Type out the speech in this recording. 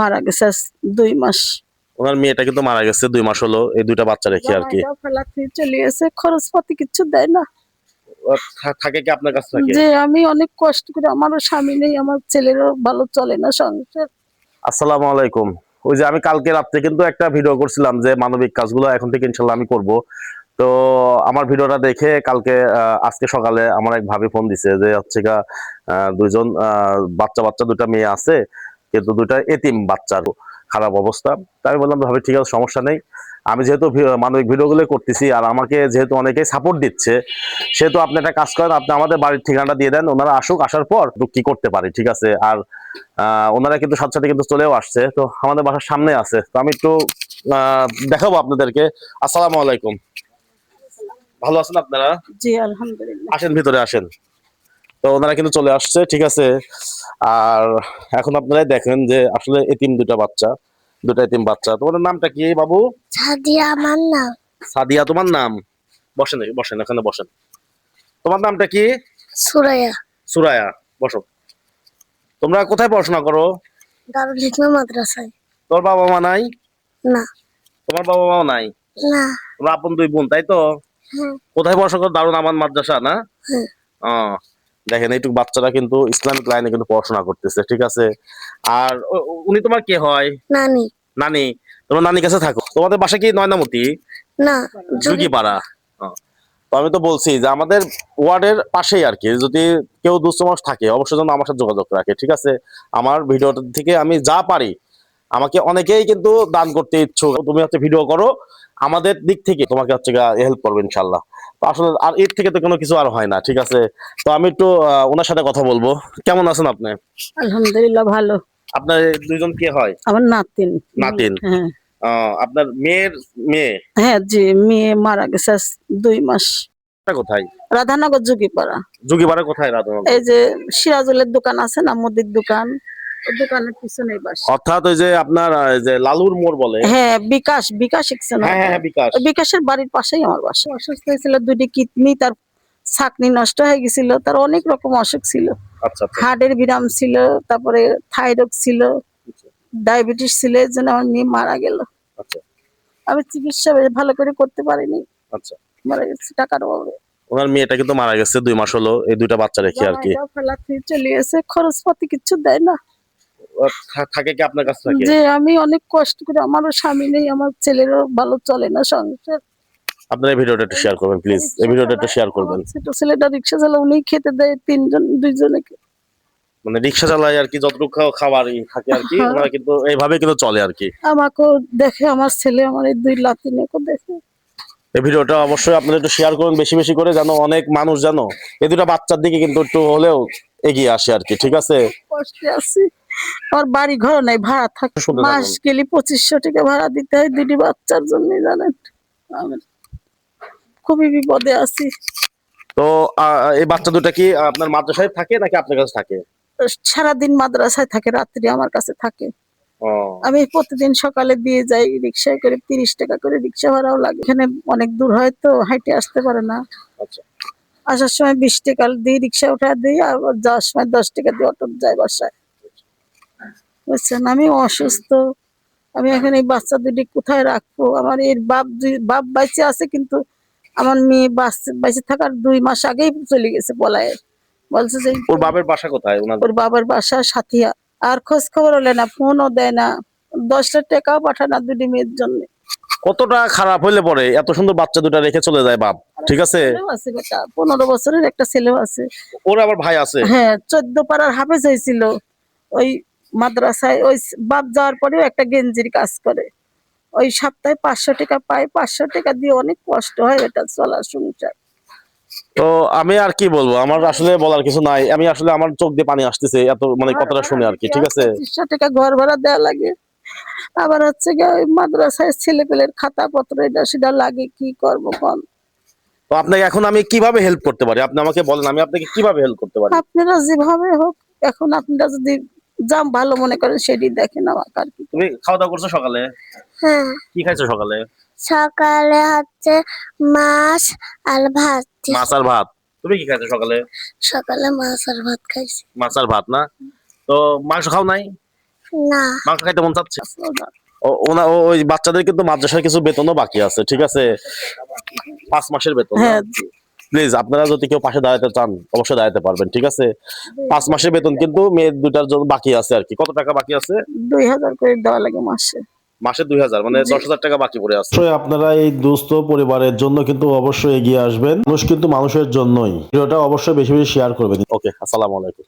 মারা গেছে আজ 2 মাস। ওনার মেয়েটা কিন্তু মারা গেছে 2 মাস হলো এই দুইটা বাচ্চা রেখে আর কি। ফেলাতে চলে গেছে, খরচপাতি কিছু দেয় না। থাকে কি আপনার কাছে থাকে? যে আমি অনেক কষ্ট করে, আমারও স্বামী নেই, আমার ছেলেরও ভালো চলে না সংসার। আসসালামু আলাইকুম। ওই যে আমি কালকে রাত্রে কিন্তু একটা ভিডিও করছিলাম যে মানবিক কাজগুলো এখন থেকে ইনশাল্লাহ আমি করব। তো আমার ভিডিওটা দেখে কালকে আজকে সকালে আমার এক ভাবি ফোন দিছে যে হচ্ছে গা দুইজন বাচ্চা দুটা মেয়ে আছে, কিন্তু দুটা এতিম বাচ্চার খারাপ অবস্থা। তাই আমি বললাম ভাবি ঠিক আছে, সমস্যা নেই। আমি যেহেতু মানবিক ভিডিওগুলো করতেছি আর আমাকে যেহেতু অনেকেই সাপোর্ট দিচ্ছে, সেহেতু আপনি একটা কাজ করেন, আপনি আমাদের বাড়ির ঠিকানাটা দিয়ে দেন, ওনারা আসুক, আসার পর কি করতে পারি, ঠিক আছে? আর ওনারা কিন্তু সাথে সাথে কিন্তু চলেও আসছে, তো আমাদের বাসার সামনে আছে, তো আমি একটু দেখাবো আপনাদেরকে। আসসালামু আলাইকুম, ভালো আছেন আপনারা? জি আলহামদুলিল্লাহ। আসেন, ভিতরে আসেন। তো ওনারা কিন্তু চলে আসছে, ঠিক আছে। আর এখন আপনারা দেখেন যে আসলে এতিম দুটা এতিম বাচ্চা। তোমার নামটা কি বাবু? সাদিয়া আমার নাম। সাদিয়া তোমার নাম? বসেন বসেন, এখানে বসেন। তোমার নামটা কি? সুরাইয়া। সুরায়া, বসো। তোমরা কোথায় পড়াশোনা করো? দারুল হিকমা মাদ্রাসায়। তোর বাবা মা নাই? না। তোমার বাবা মাও নাই? না। তোমরা আপন দুই বোন, তাই তো? হ্যাঁ। কোথায় পড়াশোনা করো? দারুন আমান মাদ্রাসা না? হ্যাঁ। দেখেন এইটুকু বাচ্চারা কিন্তু ইসলামিক লাইনে কিন্তু পড়াশোনা করতেছে, ঠিক আছে। আর উনি তোমার কে হয়? নানি। নানি? তোমার নানির কাছে থাকো? তোমাদের বাসা কি নয়নামতি? না, যুগিপাড়া। তো আমি তো বলছি যে আমাদের ওয়ার্ডের পাশেই আর কি, যদি কেউ দুস্থ মানুষ থাকে অবশ্যই যেন আমার সাথে যোগাযোগ রাখে, ঠিক আছে। আমার ভিডিও থেকে আমি যা পারি, আমাকে অনেকেই কিন্তু দান করতে ইচ্ছুক, তুমি হচ্ছে ভিডিও করো, আমাদের দিক থেকে তোমাকে হচ্ছে হেল্প করবো ইনশাল্লাহ। তো আসলে আর এর থেকে তো কোনো কিছু আর হয় না, ঠিক আছে। তো আমি একটু ওনার সাথে কথা বলবো। কেমন আছেন আপনি? আলহামদুলিল্লাহ ভালো। আপনার দুইজন কে হয়? আমার নাতিন। নাতিন? হ্যাঁ। আপনার মেয়ের মেয়ে? হ্যাঁ জি, মেয়ে মারা গেছে আজ 2 মাস। কোথায়? রাধানগর যুগিপাড়া। যুগিপাড়া কোথায়? রাধানগর? এই যে সিরাজুলের দোকান আছে না, মুদির দোকান, ওই দোকানের পিছনেই বাসা। অর্থাৎ ওই যে আপনার যে লালুর মোড় বলে। হ্যাঁ, বিকাশ ইকছেন। হ্যাঁ হ্যাঁ, বিকাশ। বিকাশের বাড়ির পাশেই আমার বাসা। অসুস্থ হয়েছিল, 2টি কিডনি, তার ছাকনি নষ্ট হয়ে গেছিল, তার অনেক রকম অসুখ ছিল। আচ্ছা আচ্ছা। হার্টের বিরাম ছিল, তারপরে থাইরয়েড ছিল, ডায়াবেটিস ছিল, এর জন্য আমার মেয়ে মারা গেল। আচ্ছা। আমি চিকিৎসা ভালো করে করতে পারিনি, আচ্ছা। মারা গেছে টাকার অভাবে। ওনার মেয়েটা কিন্তু মারা গেছে 2 মাস হলো এই দুইটা বাচ্চা রেখে আর কি। ফেলাতে চলে গেছে, খরচপাতি কিছু দেয় না। থাকে কি আপনার কাছে থাকে? যে আমি অনেক কষ্ট করে, আমারও স্বামী নেই, আমার ছেলেরও ভালো চলে না সংসার। আপনার এই ভিডিওটা একটু শেয়ার করবেন প্লিজ, এই ভিডিওটা একটু শেয়ার করবেন। ছোট ছেলেটা রিক্সা চালা, উনি খেতে দেয় 2জনে। মানে রিক্সা চালায় আর কি, যতটুকু খাবারই থাকে আর কি, ওনারা কিন্তু এইভাবে কিন্তু চলে আর কি। আমাকেও দেখে, আমার ছেলে, আমার এই 2 লাতিনেও দেখে। এই ভিডিওটা অবশ্যই আপনারা একটু শেয়ার করুন বেশি বেশি করে, যেন অনেক মানুষ জানো এই দুটা বাচ্চার দিকে কিন্তু একটু হলেও এগিয়ে আসে আর কি, ঠিক আছে। কষ্টে আছি, আমার বাড়ি ঘর নাই, ভাড়া থাকে, মাস গেলে 2500 টাকা ভাড়া দিতে হয় 2টি বাচ্চার জন্য, জানেন। আমি খুবই বিপদে আছি। তো এই বাচ্চা দুটা কি আপনার মাদ্রাসায় থাকে নাকি আপনার কাছে থাকে? সারাদিন মাদ্রাসায় থাকে, রাত্রি আমার কাছে থাকে। ও, আমি প্রতিদিন সকালে দিয়ে যাই রিক্সায় করে, 30 টাকা করে রিক্সা ভাড়াও লাগে। এখানে অনেক দূর হয় তো, হাইটে আসতে পারে না। আচ্ছা। আসার সময় 20 টাকা দিয়ে রিক্সা উঠা দিই, আর যাওয়ার সময় 10 টাকা দিয়ে অটো যায় বাসায়, বুঝছেন। আমি অসুস্থ, আমি এখন এই বাচ্চা 2টি কোথায় রাখবো? আমার এর বাপ বাইচে আছে, কিন্তু আমার মেয়ে বাইচে থাকার 2 মাস আগেই চলে গেছে পলায়ে। বলছে যে ওর বাবার বাসা কোথায়? ওর বাবার বাসা সাথিয়া। আর খোঁজ খবর হলে না, ফোনও দেয় না, 10 লাখ টাকাও পাঠায় না 2টি মেয়ের জন্য। কতটা খারাপ হইলে পরে এত সুন্দর বাচ্চা দুটা রেখে চলে যায় বাপ, ঠিক আছে। 15 বছরের একটা ছেলেও আছে। ওর আবার ভাই আছে? হ্যাঁ, 14 পাড়ার হাফেজ হয়েছিল ওই মাদ্রাসায়। ওই বাপ যাওয়ার পরেও একটা গেঞ্জির কাজ করে, ওই সপ্তাহে 500 টাকা পায়, 500 টাকা দিয়ে অনেক কষ্ট হয় এটা চলার সংসার। তো আমি আর কি বলবো, আমার আসলে বলার কিছু নাই, আমি আসলে আমার চোখ দিয়ে পানি আসতেছে এত মানে কথাটা শুনে আর কি, ঠিক আছে। 2500 টাকা ঘর ভাড়া দেওয়া লাগে, আবার হচ্ছে গিয়ে ওই মাদ্রাসায় ছেলে পেলের খাতা পত্র এটা সেটা লাগে, কি করবো কোন? তো আপনাকে এখন আমি কিভাবে হেল্প করতে পারি আপনি আমাকে বলেন, আমি আপনাকে কিভাবে হেল্প করতে পারি? আপনারা যেভাবে হোক, এখন আপনারা যদি যা ভালো মনে করেন সেটি দেখেন আমাকে আর কি। তুমি খাওয়া দাওয়া করছো সকালে? হ্যাঁ। কি খাইছো সকালে? সকালে হচ্ছে মাছ আর ভাত। মাছ আর ভাত। তুমি কি খাইছো সকালে? সকালে মাছ আর ভাত খাইছি। মাছ আর ভাত না? তো মাংস খাও নাই? না মাংস খাইতে মন চাচ্ছে? ওই বাচ্চাদের কিন্তু মাদ্রাসার কিছু বেতনও বাকি আছে, ঠিক আছে? 5 মাসের বেতন। হ্যাঁ প্লিজ আপনারা যদি কেউ পাশে দাঁড়াতে চান অবশ্যই দাঁড়াতে পারবেন, ঠিক আছে? 5 মাসের বেতন কিন্তু মেয়ে দুটার জন্য বাকি আছে আর কি। কত টাকা বাকি আছে? 2000 করে দেওয়া লাগে মাসে। মাসে 2000, মানে 10,000 টাকা বাকি পড়ে আছে। অবশ্যই আপনারা এই দুস্থ পরিবারের জন্য কিন্তু অবশ্যই এগিয়ে আসবেন। মানুষ কিন্তু মানুষের জন্যই। ভিডিওটা অবশ্যই বেশি বেশি শেয়ার করবেন। ওকে, আসসালামু আলাইকুম।